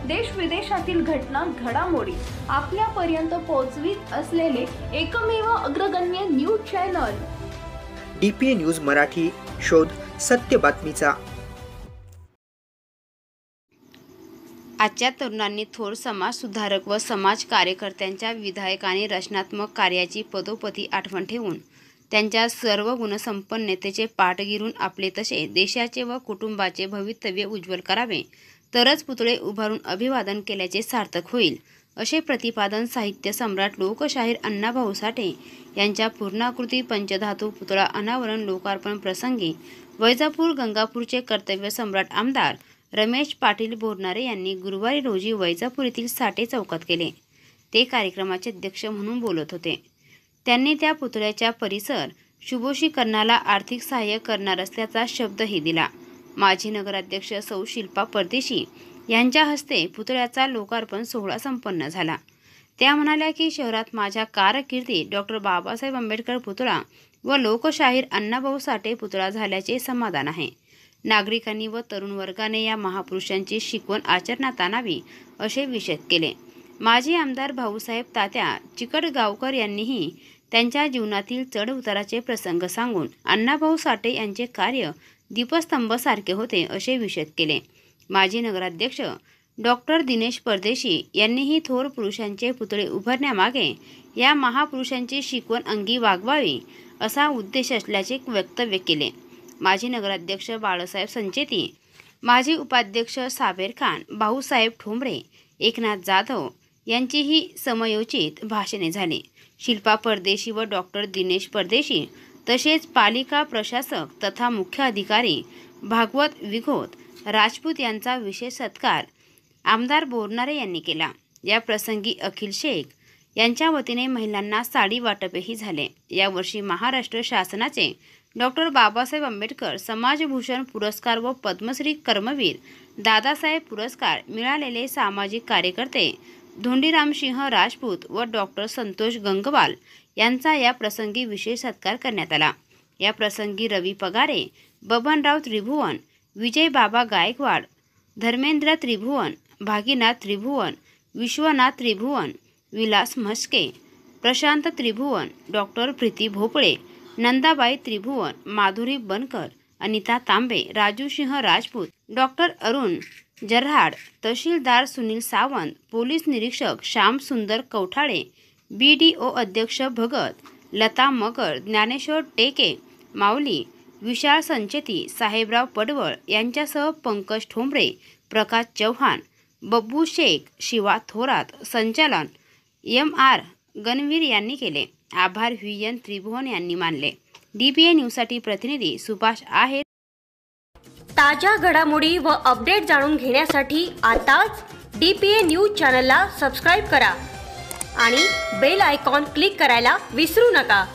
देश विदेशातील घटना घडामोडी आपल्यापर्यंत पोहोचवित असलेले एकमेव अग्रगण्य news channel DPA news Marathi. शोध सत्य बातमीचा. आजच्या तरुणांनी थोर समाज सुधारक व समाज कार्यकर्त्यांच्या विधायकांनी रचनात्मक कार्याची पदोपदी आठवण ठेवून त्यांच्या सर्व गुणसंपन्नतेचे पाठ गिरून आपले तसे देशाचे व कुटुंबाचे भवितव्य उज्ज्वल करावे, तरच पुतळे उभारून अभिवादन केल्याचे सार्थक होईल, असे प्रतिपादन साहित्य सम्राट लोकशाहीर अण्णाभाऊ साठे यांच्या पूर्णाकृती पंचधातू पुतळा अनावरण लोकार्पण प्रसंगी वैजापूर गंगापूरचे कर्तव्य सम्राट आमदार रमेश पाटील बोरनारे यांनी गुरुवारी रोजी वैजापूर येथील साठे चौकात केले. ते कार्यक्रमाचे अध्यक्ष म्हणून बोलत होते. त्यांनी त्या पुतळ्याच्या परिसर शुभोषीकरणाला आर्थिक सहाय्य करणार असल्याचा शब्दही दिला. माजी नगराध्यक्ष सौ शिल्पा परदेशी यांच्या हस्ते पुतळ्याचा लोकार्पण सोहळा संपन्न झाला. त्या म्हणाल्या की शहरात माझ्या कारकिर्दीत डॉक्टर बाबासाहेब आंबेडकर पुतळा व लोकशाहीर अण्णाभाऊ साठे पुतळा झाल्याचे समाधान आहे. नागरिकांनी व तरुण वर्गाने या महापुरुषांची शिकवण आचरणात आणावी, असे विषद केले. माजी आमदार भाऊसाहेब तात्या चिकटगावकर यांनीही त्यांच्या जीवनातील चढ उताराचे प्रसंग सांगून अण्णाभाऊ साठे यांचे कार्य दीपस्तंभासारखे होते, असे विषद केले. माजी नगराध्यक्ष डॉक्टर दिनेश परदेशी यांनीही थोर पुरुषांचे पुतळे उभारण्यामागे या महापुरुषांची शिकवण अंगी वागवावी असा उद्देश असल्याचे वक्तव्य केले. माजी नगराध्यक्ष बाळासाहेब संचेती, माजी उपाध्यक्ष साबेर खान, भाऊसाहेब ठोंबरे, एकनाथ जाधव यांचीही समयोचित भाषणे झाली. शिल्पा परदेशी व डॉक्टर दिनेश परदेशी तसेच पालिका प्रशासक तथा मुख्य अधिकारी भागवत विघोत राजपूत यांचा विशेष सत्कार आमदार बोरनारे यांनी केला. या प्रसंगी अखिल शेख यांच्या वतीने महिलांना साडी वाटपही झाले. यावर्षी महाराष्ट्र शासनाचे डॉक्टर बाबासाहेब आंबेडकर समाजभूषण पुरस्कार व पद्मश्री कर्मवीर दादासाहेब पुरस्कार मिळालेले सामाजिक कार्यकर्ते धोंडीरामसिंह राजपूत व डॉक्टर संतोष गंगवाल यांचा या प्रसंगी विशेष सत्कार करण्यात आला. या प्रसंगी रवी पगारे, बबनराव त्रिभुवन, विजय बाबा गायकवाड, धर्मेंद्र त्रिभुवन, भागीनाथ त्रिभुवन, विश्वनाथ त्रिभुवन, विलास म्हस्के, प्रशांत त्रिभुवन, डॉक्टर प्रीती भोपळे, नंदाबाई त्रिभुवन, माधुरी बनकर, अनिता तांबे, राजूसिंह राजपूत, डॉक्टर अरुण जर्हाड, तहसीलदार सुनील सावंत, पोलीस निरीक्षक श्याम सुंदर कौठाळे, BDO अध्यक्ष भगत, लता मगर, ज्ञानेश्वर टेके, माऊली, विशाल संचेती, साहेबराव पडवळ यांच्यासह पंकज ठोंबरे, प्रकाश चव्हाण, बब्बू शेख, शिवा थोरात, संचालन MR गणवीर यांनी केले. आभार VN त्रिभुवन यांनी मानले. DPA न्यूजसाठी प्रतिनिधी सुभाष आहेत. ताज्या घडामोडी व अपडेट जाणून घेण्यासाठी आताच DPA न्यूज चॅनलला सबस्क्राईब करा आणि बेल आयकॉन क्लिक करायला विसरू नका.